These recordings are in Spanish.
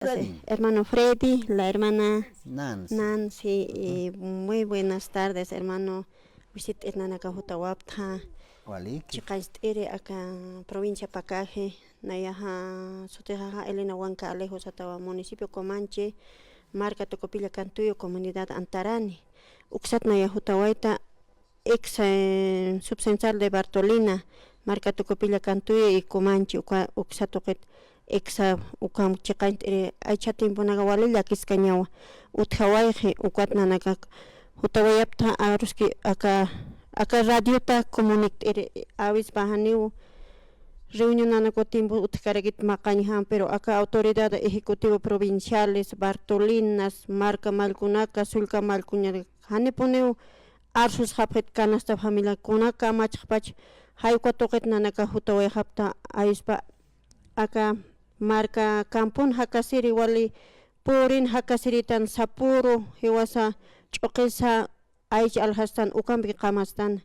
Sí, hermano Freddy, la hermana Nancy. Nancy, muy buenas tardes, hermano. Visit Hernana Cajutawapta, Waliki. Chicaistire acá, provincia Pacaje, Nayaja, Sutejaja, Elena Huanca, Alejos Atawa, municipio Comanche, marca Tocopilla Cantuyo, comunidad Antarani. Uxat Nayajutawaita, ex subcensal de Bartolina, marca Tocopilla Cantuyo y Comanche, Uxatoquet. Exa ukam chikaint aycha tiempo nagawali la kiscañawa uthawaje ukwat nanaka hutawayapta aruski aka radiota comunic avis bahaniu reunión nanako tiempo utkaragit maqañhan pero aka autoridad ejecutivo provinciales Bartolinas marca malkunaka sulka malkuña hani poneu arsus hapet canasta familia kunaka machpach hayko toqet nanaka hutawayapta aispa aka marca kampun hakasiri wali purin hakasiritan sapuro hiwasa ch'uqisa aych alhastan ukambi qamastan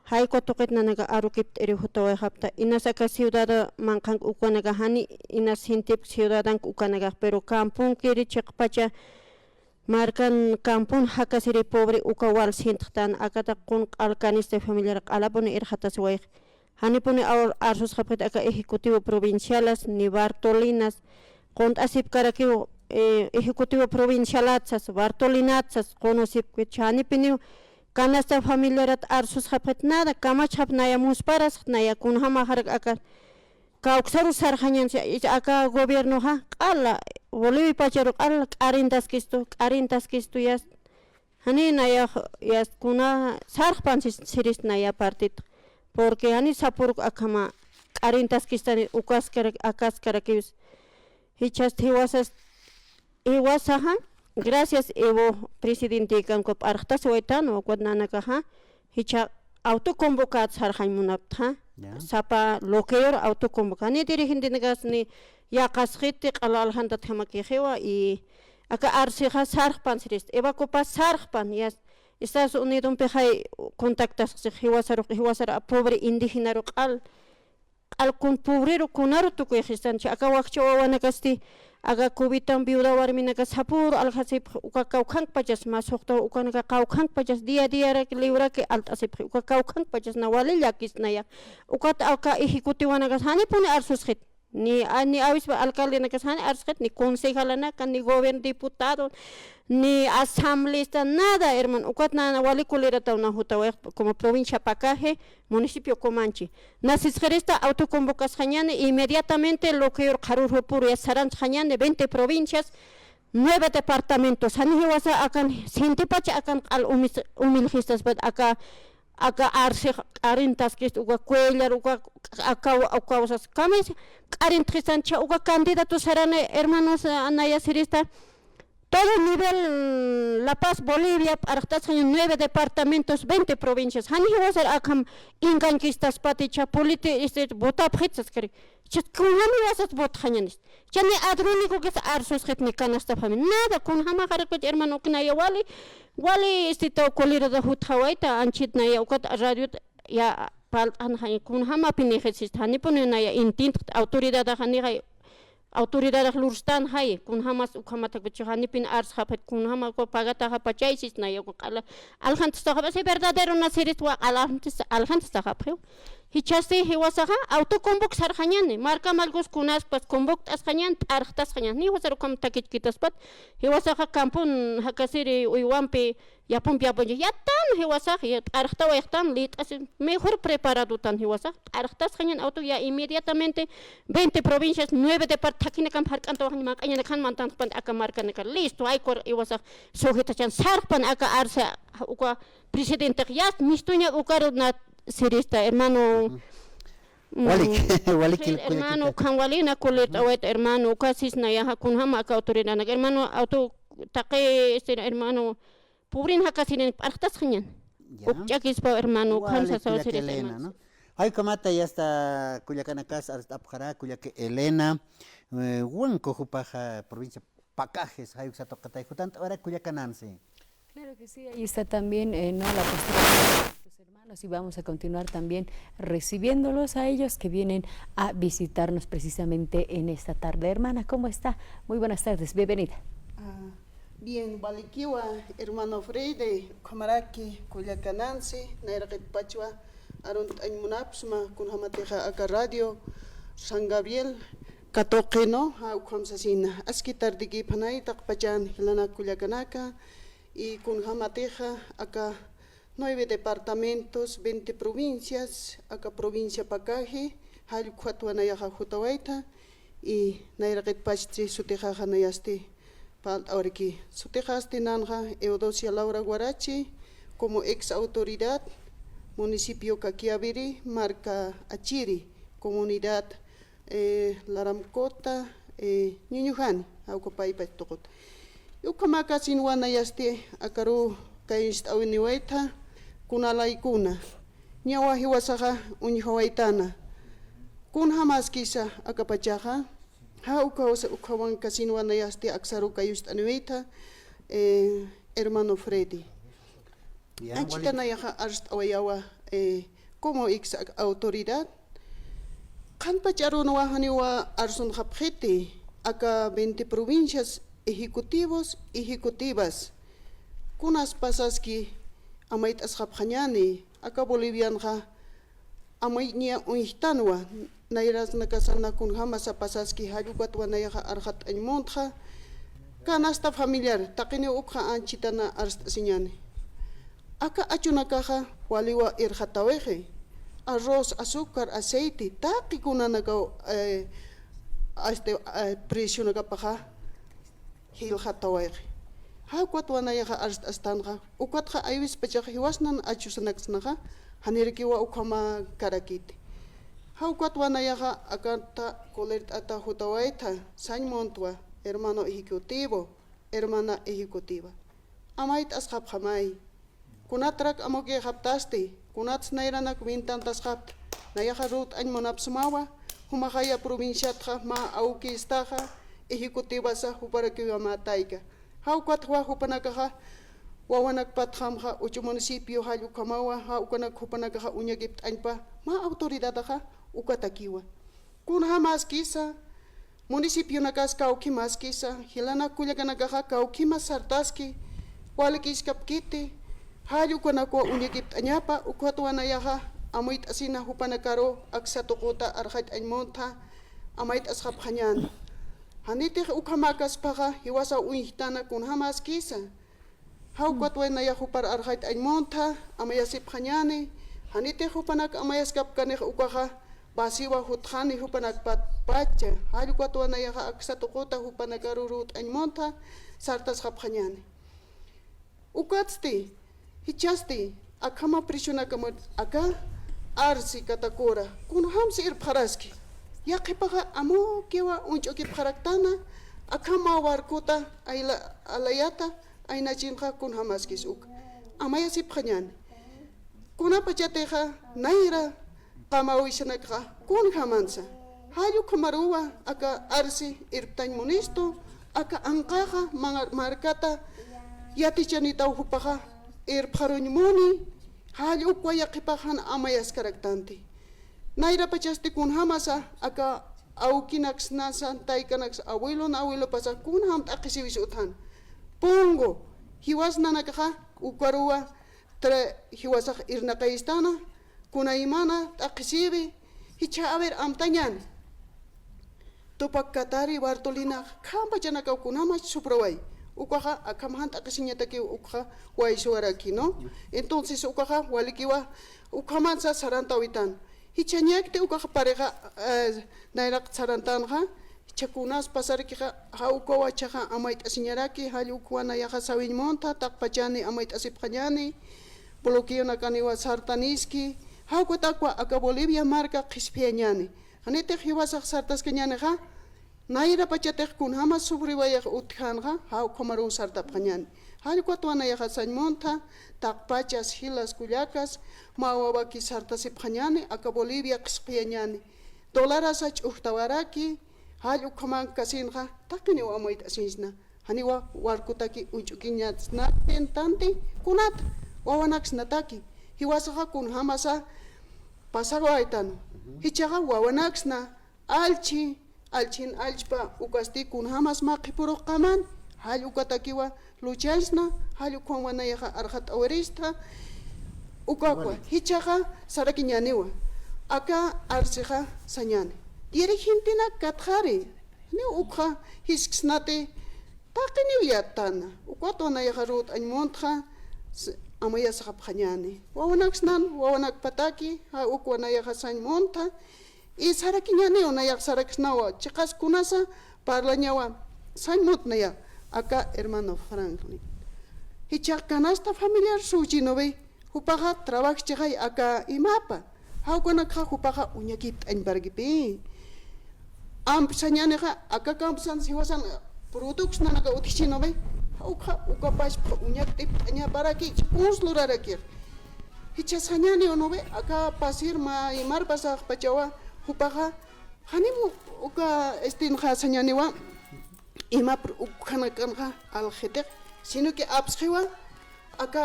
hayko tuqit nanaga arukip eri hutaway hapta inasaka ciudad manqan ukanaga hani inas hintip ciudadan ukanaga pero kampun kiri chiqpacha marcan kampun hakasiri pobre ukawal sintqtan akata qun alcaniste familiar qalapuni irhatas way Hanipone arsus hapet acá ejecutivo provinciales ni Bartolinas cont asip karakio ejecutivo provincialatsas Bartolinatsas conocip que chanipini canasta familiarat arsus hapet nada kamach hap naya musparas naya kun hama har acá cauxaru sarjañan acá gobierno ha qala Bolivia pacharo qala qarintas kistu yas hani naya yas kuna sarpansis siris naya partit porque ani sapur akama qarintas kistani ukaskara akaskara kibs hichas hiwasaha gracias evo presidente kanko partas waitano kwadnana kaha hicha autoconvocat sarjaymunapta sapa loqueor autoconvocani dirigente ni yaqasqiti qalalhanta thamakijewa y aka arsija sarjpansirist eva copa sarjpan yas Estados Unidos hay contactas hiwasara pobre indígena al con pobrero kunaro tu que están acá wakcho wanakasti aga kubitan viuda warmina ka sapur al hasip ukakaukhang pajas masokto ukanaka kaukhang pajas dia libra que alt asip ukakaukhang pajas nawali yakis naya ukat aka ejecutivo wanakas hani pone arsus hit ni avis alcalde na kasani arsqet ni concejalana kan ni gobierno diputado ni asambleísta nada hermano ukatna wali kulirata una hutaway como provincia Pacaje municipio Comanche nasisgerista autoconvocas jañane inmediatamente lo que qarur puro ya saran jañane 20 provincias 9 departamentos hani wasa akan sintipacha akan al humilgistas bad aka arse arintas que uga cuellar uga causas camis arintrisan cha uga candidato serán hermanos anaya sirista todo nivel La Paz Bolivia artas 9 departamentos 20 provincias hani was akam inganquistas paticha politi vota pretsas kari chat kunami wasat vot khañanis chani adrunico que arsos het ni canasta familia nada kun hama harako hermano knaya wali to kolira da huthawaita anchit na ya ukat radio ya pal an kun hama pini khesist hani punena ya intint autoridad hani autoridad lurstan hay kun hamas ukhamata kuchani pin ars khapet kun hama ko pagata ha pachaisis na yo qala alhantas ta khapse verdadero na serit wa alhantas ta khapre hichasti hiwasaha autoconvoc sarjañane marca malgos kunas pas convoc asjañan arhtas jañan ni wasaro kam takit kitas pat hiwasaha kampun hakasiri uywampi yapun yapun yatan hiwasaha ya arhta wa yatan lit as mejor preparado tan hiwasaha arhtas jañan auto ya inmediatamente 20 provincias 9 departamentos kam harkanto hanya makanya kan mantan pan aka marca nakal listo ay kor hiwasaha sujeta chan sarpan aka arsa uka presidente yas mistunya ukaro na Sirista hermano Waliki hermano kan walina kulit awet hermano kasis na ya kun hama ka autoridad hermano auto taqe hermano pobrin hakasin artas khañan upchakis pa hermano kan sa Elena no hay kamata ya está Culiacanakas hasta Apjara Culiac Elena Huanco Jupaja provincia Pacajes hay que tocar tanto ahora Culiacananse. Claro que sí, ahí está también no la postura Hermanos, y vamos a continuar también recibiéndolos a ellos que vienen a visitarnos precisamente en esta tarde. Hermana, ¿cómo está? Muy buenas tardes, bienvenida. Bien, Balikiwa, hermano Freire, Kamaraki, Culiacanansi, Nairaket Pachua, Arunt Aymunapsma, Kunhamateja Aka Radio, San Gabriel, Katoqueno, Aukamsasina, Askitar de Gipanay, Takpajan, Hilana Culiacanaka, y Kunhamateja Aka 9 departamentos, 20 provincias, acá provincia Pacaje, Halu Cuatuanayaja Jutawaita, y Nairaket Pachti, Sutejaja Nayasti. Ahora aquí, Sutejaste Nanja, Eudosia Laura Guarachi, como ex autoridad, municipio Caquiaviri, marca Achiri, comunidad Laramcota, Ñuñujani, Aucopay Pachtogot. Yukamaka Sinwana Yaste, Akaru Kainst Awiniwaita, Kunalaikuna, Nyawa Hiwasaja, Unyawaitana, Kunhamas Kisa, Akapachaja. Ukawan Casinwana Yaste Aksaru Kayust Anuita, hermano Freddy. Achitanayaja Arst Awayawa, como ex autoridad. Kanpacharunawa Haniwa Arson Japjete, acá 20 provincias, ejecutivas. Kunas pasaski, Amait Ashapjanyani, acá Bolivianja, Amait Nia Unihtanwa. Nairas nakasana kun hamasa pasaski hayugat wanayaha arhat aymontha kanasta familiar takini ukha anchitana arst sinyane aka achunakaha waliwa irhataweje arroz azúcar aceite taki kunanaga precio nagapaha hilhataweje hakwat wanayaha arst astanha ukatha aywis pechah hiwasnan achusanaksnaha hanirkiwa ukhama karakiti Haukat wanayaha akanta colert ata hutawaita, San Montua, hermano ejecutivo, hermana ejecutiva. Amait ashab hamai. Kunatrak amoge haptasti, kunats nairanak wintantas hapt, nayaha rut añ monapsumawa, humahaya provinciatha ma auki istaha, ejecutiva sa huparakiwa mataiga. Haukat wa hupanakaha, wawanak pathamha, uchu municipio hayu kamawa, haukanak hupanakaha unyagipt añpa, ma autoridadaha, ukatakiwa. Kunha maskisa, municipio nakas kauki maskisa, hilana kulyaganagaha kauki masartaski, walikiskapkiti, hayu kanako unyagipt anyapa, ukwatuanayaha, amuit asina hupanakaro, aksatokota arhat anymonta, amait ashab hanyan. Hanitih ukamakas paha, hiwasa uihtana kunha maskisa. Haukwatuanaya hupar arhat anymonta, amayasip hanyani, hanitih hupanak amayaskap kaneh ukaha, Basiwa huthani hupanak pacha, hayu kwatuanayaha aksatokota hupanakarurut anymonta, sartas hapanyani. Ukatsti, hichasti, akama prishunakamat aka, arsi katakura, kun hamsi irparaski. Yakipaha amo kiwa unchoki paraktana, akama warkuta alayata, ainachinha kun hamaskis uk. Amayasi panyani. Kuna pachateha, naira, Kamawishanaka, kun hamansa. Hayu kamaruwa, aka arsi irptain munisto, aka angkaha, markata, yatichanita uhupaha, irparunyumuni, hayu kwayakipahan amayas karaktanti. Naira pachasti kun hamasa, aka aukinaks nasa, taikanaks awilo pasa, kun hamt akisiwis uthan. Pongo, hiwas nanakaha, ukwaruwa, hiwasak irnakaistana, kuna imana takisibi hicha aver amtañan topak katari bartolina kamba janaka kunama suprawai ukaha akamhan takisiñata ki ukha waisuaraki no entonces ukaha walikiwa ukamansa sarantawitan hicha ñakte ukaha pareja nairak sarantanja hicha kunas pasarkiha haukowa chaha amait asiñaraki halukwana yaha sawiñmonta takpachani amait asipqañani bloqueo nakaniwa sartaniski Haukotakwa aka Bolivia marca Qispiañani. Hanete hiwasak sartas keñani ha. Naira pachatek kun hama subriwayag utkanja hau komaru sartapqañani. Halkuatuana yaha sañmonta takpachas hilas kullakas mawawaki sartasipqañani aka Bolivia Qispiañani. Dolaras ach uhtawaraki halu koman kasinja takini wamoit asinsna. Haniwa warkutaki uchukiñatsna tentanti kunat wawanax nataki. hiwasaqa kun hamasa pasagwaytano hichaqa wawanaksna alchin alchpa ukasti kun hamas maqipuruq qaman hall ukatakiwa luchasna hall ukwanwanayaqa arqat awarista ukakwa hichaqa sarakiñaniwa aka arsiqa sañani dirigentina katqari ni ukqa hisk'snati taqiniw yatana ukwatwanayaqa rut añmontqa amayasqa phañani wawanaksnan wawanak pataki ha ukwanayaqa sañmonta y sarakiñani unayak sarakisnawa chiqas kunasa parlañawa sañmutnaya acá hermano Franklin hichaq canasta familiar suchinobe hupaqa trabajo chaqay acá imapa hawkunaqa hupaqa uñakit añparkipi sañaniqa acá kampusan siwasan productos nanaka utichinobe hawqa ukapash uñaktip añaparaki kunslurarakir hicha sañani onobe acá pasir ma imar pasaq pachawa hupaqa hanimu uka estinqa sañaniwa ima ukhanakanja aljeteq sino que absqiwa acá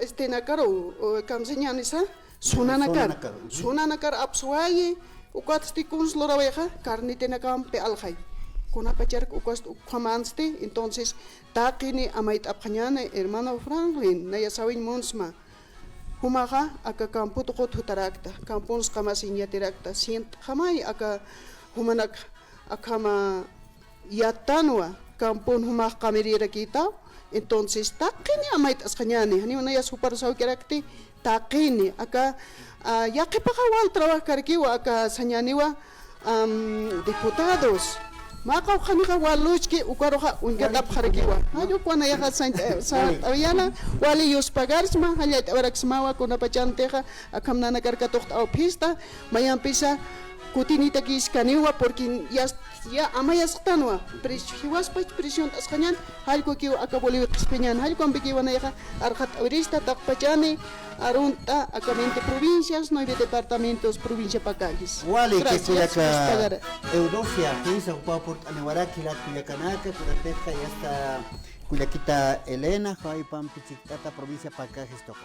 estinakaro kamseñanisa sunanakar abswaye ukatsti kunsluraweqa carnitenakam pe aljay kunapachark ukast ukhamansti entonces taqini amayt apqañane hermano Franklin naya sawin monsma humaqa aka kamputu qut hutarakta kampons qamasiñatirakta sient qamay aka humanak akama yatanwa kampun humaq qamiriraqita entonces taqini amayt asqañani hani naya super sawkirakti taqini aka yaqipaqa wal trabajo karkiwa aka sañaniwa diputados maqaw khaniqa waluchki ukaroqa ungatap kharkiwa hayo kwana yaqa sa tawiyana wali yus pagarsma halyat awraksmawa kuna pachanteqa akamnana karkatoqta aw pista mayan pisa kutinita kiskaniwa porque ya amayasqtanwa hiwaspach presión asqañan halko kiwa akaboli qispeñan halko ambikiwa nayaqa arqat awrista taqpachani arunta acá 20 provincias, 9 departamentos, provincia Pacagis. Wale que kuyaka Eudosia, que hizo ocupado por Anewaraki, la Cuyacanaka, Curateja y hasta Cuyakita Elena, Jai Pampichitata, provincia Pacagis, Toco.